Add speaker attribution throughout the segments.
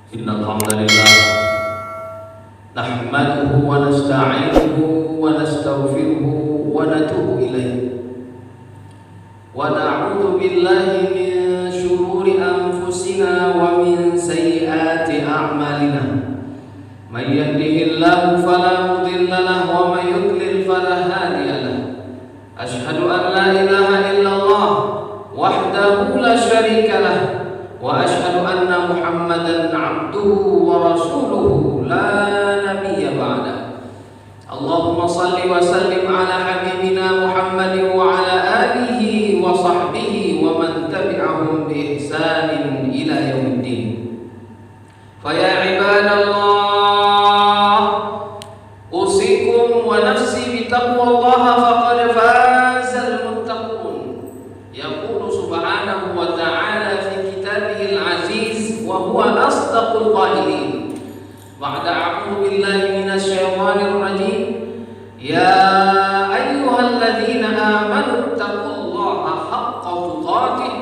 Speaker 1: Innal hamdalillah nahmaduhu wa nasta'inuhu wa nastaghfiruhu wa natubu ilayh wa na'udzu billahi min shururi anfusina wa min sayyiati a'malina. May yahdihillahu fala mudilla lahu wa may yudlil fala hadiya lahu. Ashhadu an la ilaha illallah wahdahu la syarika lahu wa ashhadu anna Muhammadan 'abduhu wa rasuluhu la nabiyya ba'da. Allahumma salli wa sallim ala habibina Muhammadin wa ala alihi wa sahbihi wa man tabi'ahum bi ihsanin ila yaumiddin. Fa ya ibadallah, usikum wa nafsi bi taqwallaha faqad fazal muttaqun. Yaqulu subhanahu wa ta'ala fi kitabihil aziz wa huwa asdaqul qailin. Ba'da a'udzu billahi minasy syaithanir rajim. Ya ayyuhalladzina amanu taqullaha haqqa tuqatih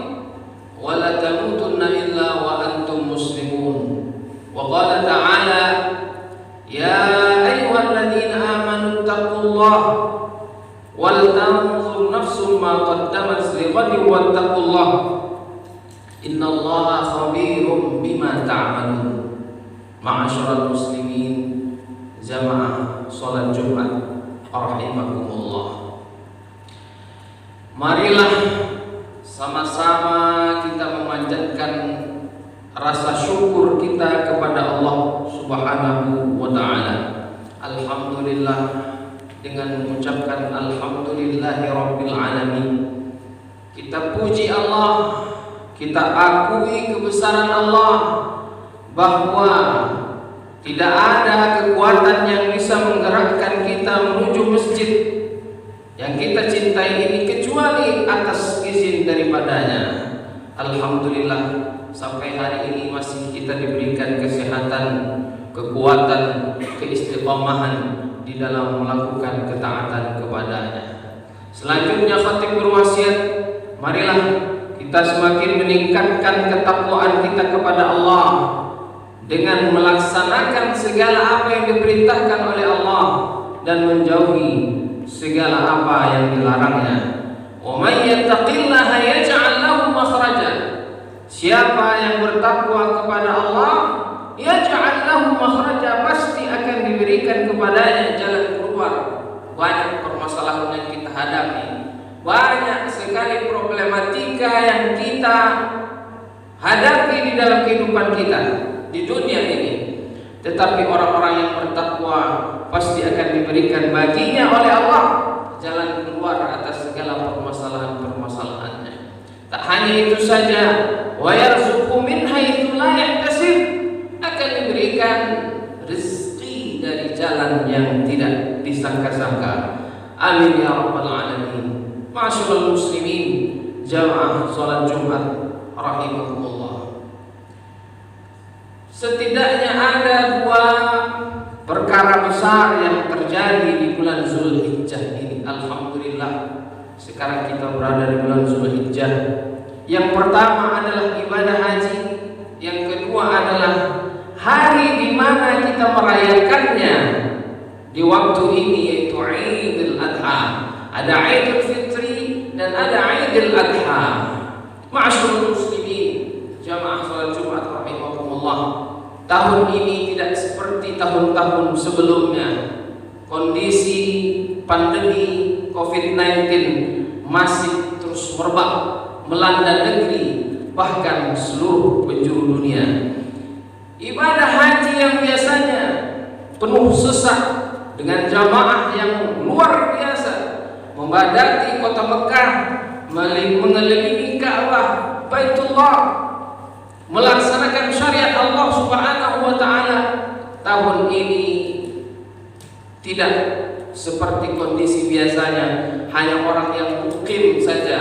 Speaker 1: wa la tamutunna illa wa antum muslimun. Wa qala ta'ala ya ayyuhalladzina amanu taqullaha wal tanzur nafsum ma qaddamat lighadin wattaqullaha innallaha khabirum bima ta'malun. Ma'asyiral muslimin, jamaah salat Jumat rahimakumullah. Marilah sama-sama kita memanjatkan rasa syukur kita kepada Allah Subhanahu wa taala. Alhamdulillah, dengan mengucapkan alhamdulillahi rabbil alamin. Kita puji Allah, kita akui kebesaran Allah, bahwa tidak ada kekuatan yang bisa menggerakkan kita menuju masjid yang kita cintai ini kecuali atas izin daripadanya. Alhamdulillah, sampai hari ini masih kita diberikan kesehatan, kekuatan, keistiqomahan di dalam melakukan ketaatan kepadanya. Selanjutnya khatib berwasiat, marilah kita semakin meningkatkan ketakwaan kita kepada Allah dengan melaksanakan segala apa yang diperintahkan oleh Allah dan menjauhi segala apa yang dilarangnya. Wa may yattaqillaha yaj'al lahu makhraja. Siapa yang bertakwa kepada Allah, yaj'al lahu makhraja, pasti akan diberikan kepadanya jalan keluar. Banyak permasalahan yang kita hadapi, banyak sekali problematika yang kita hadapi di dalam kehidupan kita di dunia ini, tetapi orang-orang yang bertakwa pasti akan diberikan baginya oleh Allah jalan keluar atas segala permasalahan-permasalahannya. Tak hanya itu saja, wa yarzuqu min haitsu la yahtasib, akan diberikan rezeki dari jalan yang tidak disangka-sangka. Amin ya rabbal alamin. Ma'asyiral muslimin, jamaah salat Jumat rahimakumullah. Setidaknya ada dua perkara besar yang terjadi di bulan Zulhijjah ini. Alhamdulillah, sekarang kita berada di bulan Zulhijjah. Yang pertama adalah ibadah haji, yang kedua adalah hari di mana kita merayakannya di waktu ini, yaitu Idul Adha. Ada Idul Fitri dan ada Idul Adha. Ma'asyiral muslimin, jamaah salat Jumat rahimakumullah. Tahun ini tidak seperti tahun-tahun sebelumnya. Kondisi pandemi COVID-19 masih terus merebak, melanda negeri, bahkan seluruh penjuru dunia. Ibadah haji yang biasanya penuh sesak dengan jamaah yang luar biasa membadati kota Mekah, mengelilingi Ka'bah, Baitullah, melaksanakan syariat Allah Subhanahu wa taala, tahun ini tidak seperti kondisi biasanya. Hanya orang yang mukim saja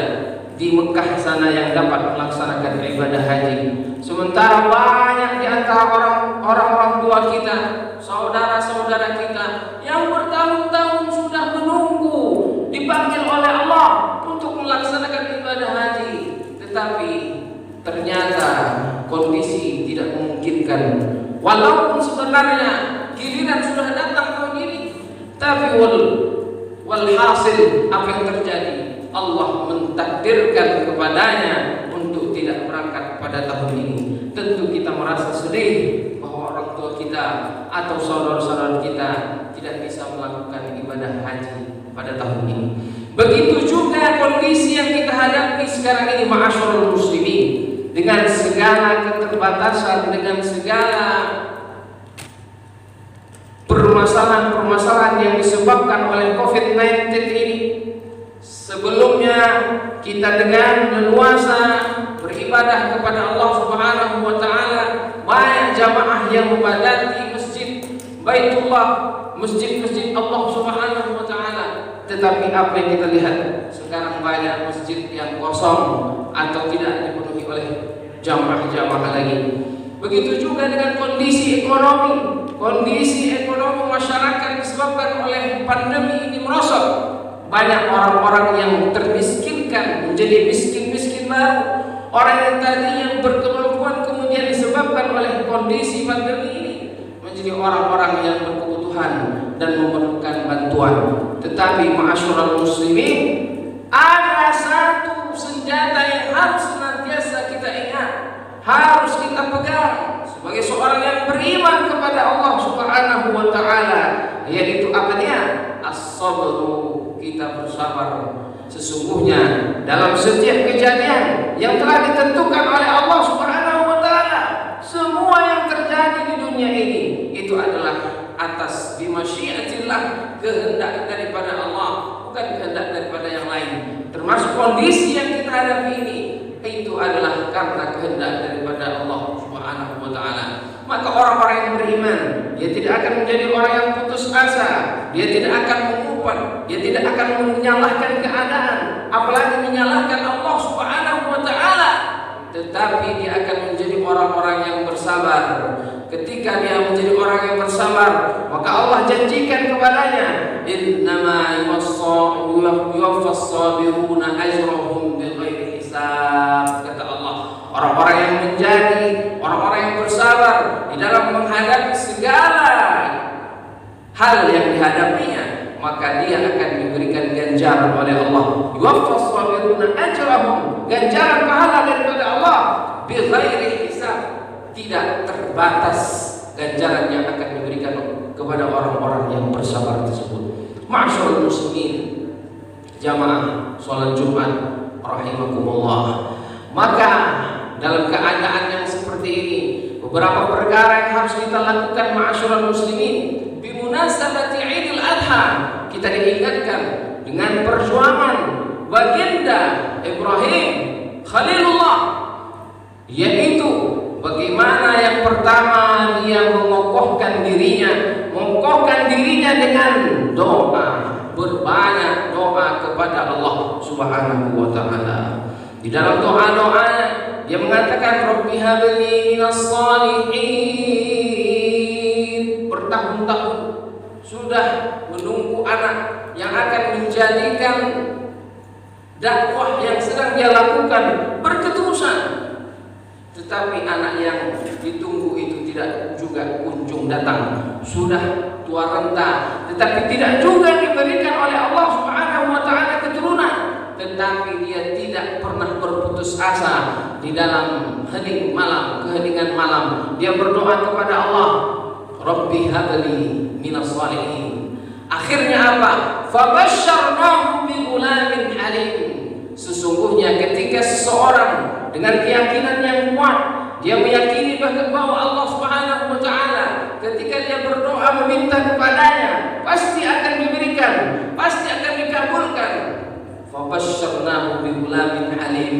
Speaker 1: di Mekah sana yang dapat melaksanakan ibadah haji. Sementara banyak di antara orang-orang tua kita, saudara-saudara kita yang bertahun-tahun sudah menunggu dipanggil oleh Allah untuk melaksanakan ibadah haji, tetapi ternyata kondisi tidak memungkinkan walaupun sebenarnya giliran sudah datang tahun ini, tapi walhasil apa yang terjadi, Allah mentakdirkan kepadanya untuk tidak berangkat pada tahun ini. Tentu kita merasa sedih bahwa orang tua kita atau saudara-saudara kita tidak bisa melakukan ibadah haji pada tahun ini. Begitu juga kondisi yang kita hadapi sekarang ini, ma'asyiral muslimin, dengan segala keterbatasan, dengan segala permasalahan-permasalahan yang disebabkan oleh COVID-19 ini. Sebelumnya kita dengan leluasa beribadah kepada Allah Subhanahu wa taala, banyak jamaah yang memadati masjid Baitullah, masjid-masjid Allah Subhanahu wa taala. Tetapi apa yang kita lihat sekarang, banyak masjid yang kosong atau tidak dipenuhi oleh jamaah-jamaah lagi. Begitu juga dengan kondisi ekonomi masyarakat disebabkan oleh pandemi ini merosot. Banyak orang-orang yang termiskinkan menjadi miskin-miskin baru. Orang yang tadinya berkemampuan kemudian disebabkan oleh kondisi pandemi ini menjadi orang-orang yang berkebutuhan dan memerlukan bantuan. Tetapi ma'asyiral muslimin, ada satu senjata yang harus senantiasa kita ingat, harus kita pegang sebagai seorang yang beriman kepada Allah Subhanahu wa taala, yaitu apa dia? As-sabru, kita bersabar. Sesungguhnya dalam setiap kejadian yang telah ditentukan oleh Allah Subhanahu wa taala, semua yang terjadi di dunia ini itu adalah atas bimasyiatillah, kehendak daripada Allah, bukan kehendak daripada yang lain. Termasuk kondisi yang kita hadapi ini, itu adalah karena kehendak daripada Allah Subhanahu wa taala. Maka orang-orang yang beriman, dia tidak akan menjadi orang yang putus asa, dia tidak akan mengumpat, dia tidak akan menyalahkan keadaan, apalagi menyalahkan Allah Subhanahu wa taala, tetapi dia akan menjadi orang-orang yang bersabar. Ketika dia menjadi orang yang bersabar, maka Allah janjikan kepadanya, innama yuwaffas sabiruna ajrahum bighairi hisab. Kata Allah, orang-orang yang menjadi orang-orang yang bersabar di dalam menghadapi segala hal yang dihadapinya, maka dia akan diberikan ganjaran oleh Allah. Yuwaffas sabiruna ajrahum, ganjaran pahala daripada Allah bighairi hisab, tidak terbatas ganjaran yang akan diberikan kepada orang-orang yang bersabar tersebut. Ma'asyiral muslimin, jamaah salat Jumat rahimakumullah. Maka dalam keadaan yang seperti ini, beberapa perkara yang harus kita lakukan ma'asyiral muslimin. Bimunasabati Idul Adha, kita diingatkan dengan perjuangan baginda Ibrahim Khalilullah, yaitu bagaimana yang pertama dia mengokohkan dirinya dengan doa, berbanyak doa kepada Allah Subhanahu wa taala. Di dalam doa-doanya dia mengatakan, Rabbi habli minas salihin. Bertahun-tahun sudah menunggu anak yang akan menjadikan dakwah yang sedang dia lakukan berketerusan. Tetapi anak yang ditunggu itu tidak juga kunjung datang. Sudah tua renta, tetapi tidak juga diberikan oleh Allah Subhanahu wa taala keturunan. Tetapi dia tidak pernah berputus asa. Di dalam keheningan malam, dia berdoa kepada Allah, Rabbi habli minas salihin. Akhirnya apa? Fabasyarnahu bi ghulamin halim. Sesungguhnya ketika seseorang dengan keyakinan yang kuat, dia meyakini bahwa Allah Subhanahu wa taala ketika dia berdoa meminta kepadanya pasti akan diberikan, pasti akan dikabulkan. Fabasyarnahu bi ghulamin halim.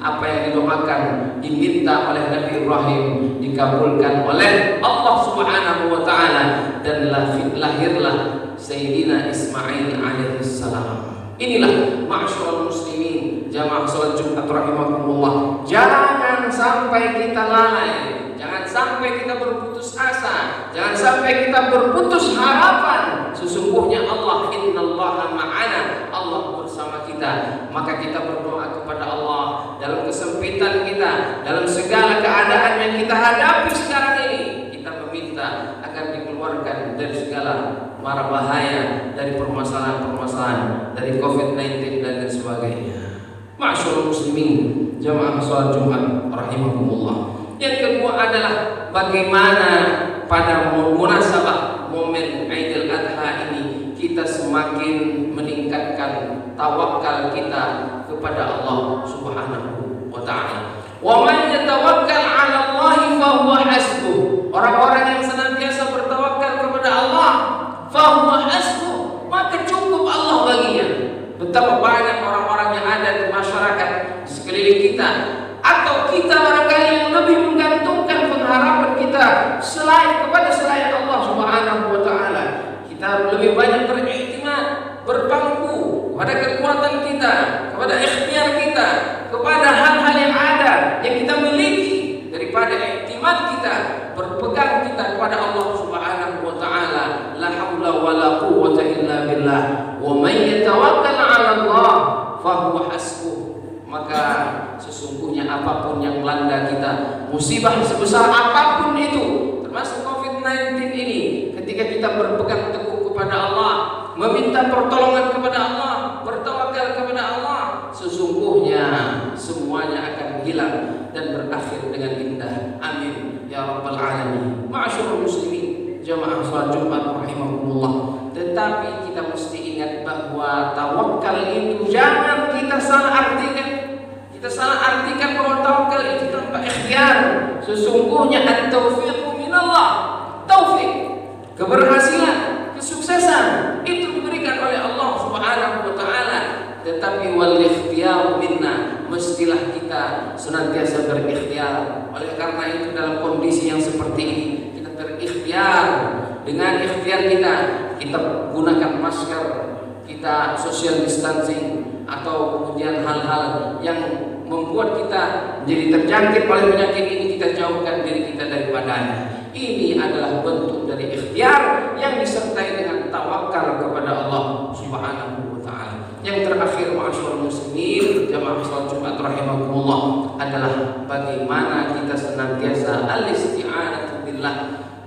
Speaker 1: Apa yang didoakan, diminta oleh Nabi Ibrahim, dikabulkan oleh Allah Subhanahu wa taala, dan lahirlah Sayyidina Ismail alaihissalam. Inilah ma'asyiral muslimin, jamaah salat Jumat rahimakumullah. Jangan sampai kita lalai, jangan sampai kita berputus asa, jangan sampai kita berputus harapan. Sesungguhnya Allah, innallaha ma'ana, Allah bersama kita. Maka kita berdoa kepada Allah dalam kesempitan kita, dalam segala keadaan yang kita hadapi sekarang ini. Kita segala mara bahaya dari permasalahan-permasalahan dari COVID-19 dan sebagainya. Ma'asyiral muslimin, jamaah salat Jumat rahimakumullah. Yang kedua adalah bagaimana pada munasabah momen Idul Adha ini kita semakin meningkatkan tawakal kita kepada Allah Subhanahu wa taala. Wa man yatawakkal 'ala Allah fa huwa hasbuh. Orang-orang yang senantiasa bertawakal kepada Allah, fa huwa hasbuh, maka cukup Allah baginya. Betapa banyak orang-orang yang ada di masyarakat di sekeliling kita, atau kita barangkali yang lebih menggantungkan pengharapan kita selain Allah Subhanahu wa taala. Kita lebih banyak beriktimad, berpangku pada kekuatan kita, kepada ikhtiar kita, kepada hal-hal yang ada yang kita miliki, daripada iktimad kita, berpegang kita kepada Allah Subhanahu wa taala. La haula wala quwwata illa billah. Wa may yatawakkal 'ala Allah fa huwa hasbuh. Maka sesungguhnya apapun yang melanda kita, musibah sebesar apapun itu, termasuk COVID-19 ini, ketika kita berpegang teguh kepada Allah, meminta pertolongan kepada Allah, bertawakal kepada Allah, sesungguhnya semuanya akan hilang dan berakhir dengan indah. Amin ya rabbal alamin. Ma'asyiral muslimin, jamaah salat Jumat rahimakumullah. Tetapi kita mesti ingat bahwa tawakal itu jangan kita salah artikan. Kita salah artikan bahwa tawakal itu tanpa ikhtiar. Sesungguhnya at-taufiqu minallah. Taufik, keberhasilan, kesuksesan itu diberikan oleh Allah Subhanahu wa taala. Tetapi wal ikhtiar minna, mestilah kita senantiasa berikhtiar. Oleh karena itu dalam kondisi yang seperti ini kita berikhtiar. Dengan ikhtiar kita gunakan masker, kita social distancing, atau kemudian hal-hal yang membuat kita menjadi terjangkit oleh penyakit ini, kita jauhkan diri kita daripadanya. Ini adalah bentuk dari ikhtiar yang disertai dengan tawakal kepada Allah Subhanahu wa taala. Yang terakhir, ma'asyiral muslimin, jamaah salat Jumat rahimakumullah, adalah bagaimana kita senantiasa al-isti'anatu billah,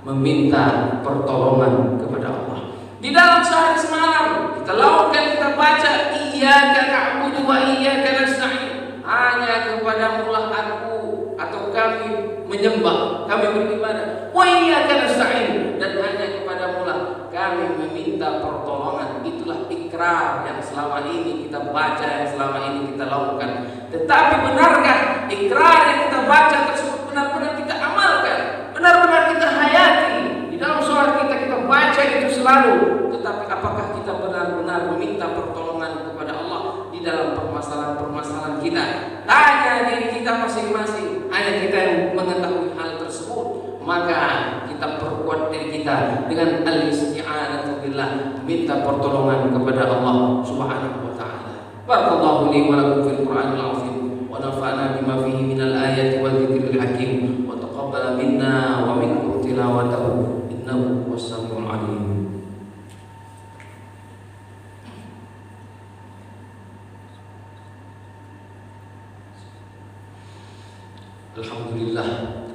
Speaker 1: meminta pertolongan kepada Allah. Di dalam sehari semalam kita lakukan, kita baca iyyaka na'budu wa iyyaka nasta'in. Hanya kepadamu lah aku atau kami menyembah, kami beribadah. Wa iyyaka nasta'in, dan hanya kepadamu lah kami meminta pertolongan. Itulah ikrar yang selama ini kita baca, yang selama ini kita lakukan. Tetapi benarkah ikrar yang kita baca tersebut benar-benar kita amalkan, benar-benar kita hayati? Di dalam sholat kita baca itu selalu. Tetapi apakah kita benar-benar meminta pertolongan kepada Allah di dalam permasalahan-permasalahan kita? Tanya diri kita masing-masing. Hanya kita yang mengetahui hal tersebut. Maka kita perkuat diri kita dengan al-isti'anatu billah, minta pertolongan kepada Allah Subhanahu wa taala. Barakallahu li wa lakum fil Qur'anil 'azim wa nafa'ana bima fihi minal ayati wa dzikril hakim wa taqabbala minna wa minkum tilawatahu innahu was-sami'ul 'alim.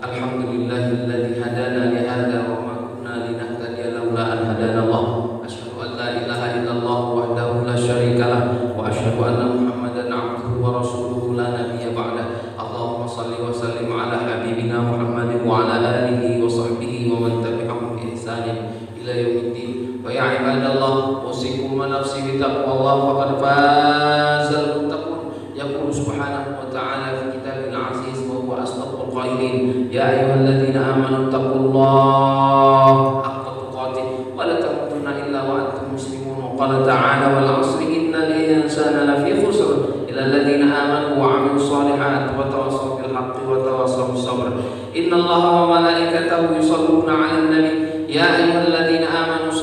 Speaker 1: Alhamdulillahilladzi hadana li hadza wa ma kunna linahtadiya laula an hadana Allah. Asyhadu an la ilaha illallah wahdahu la syarika lah wa asyhadu anna Muhammadan 'abduhu wa rasuluhu la nabiyya ba'da. Allahumma shalli wa sallim ala habibina Muhammadin wa ala alihi wa sahbihi wa man tabi'ahum bi ihsanin ila yaumiddin. Wa ya ibadallah, usikum wa nafsi bi taqwallah faqad fazal muttaqun. Yaqulu subhanahu wa ta'ala fi kitabil 'aziz wa huwa asdaqul qailin. Ya ayyuhalladzina amanu taqullaha haqqa tuqatih wa la tamutunna illa wa antum muslimun. Wa qala ta'ala wal 'asri innal insana lafi khusr illa alladzina amanu wa 'amilus solihati wa tawassaw bil haqqi wa tawassaw bis sabr. Innallaha wa malaikatahu yusholluna 'alan nabi ya ayyuhalladzina amanu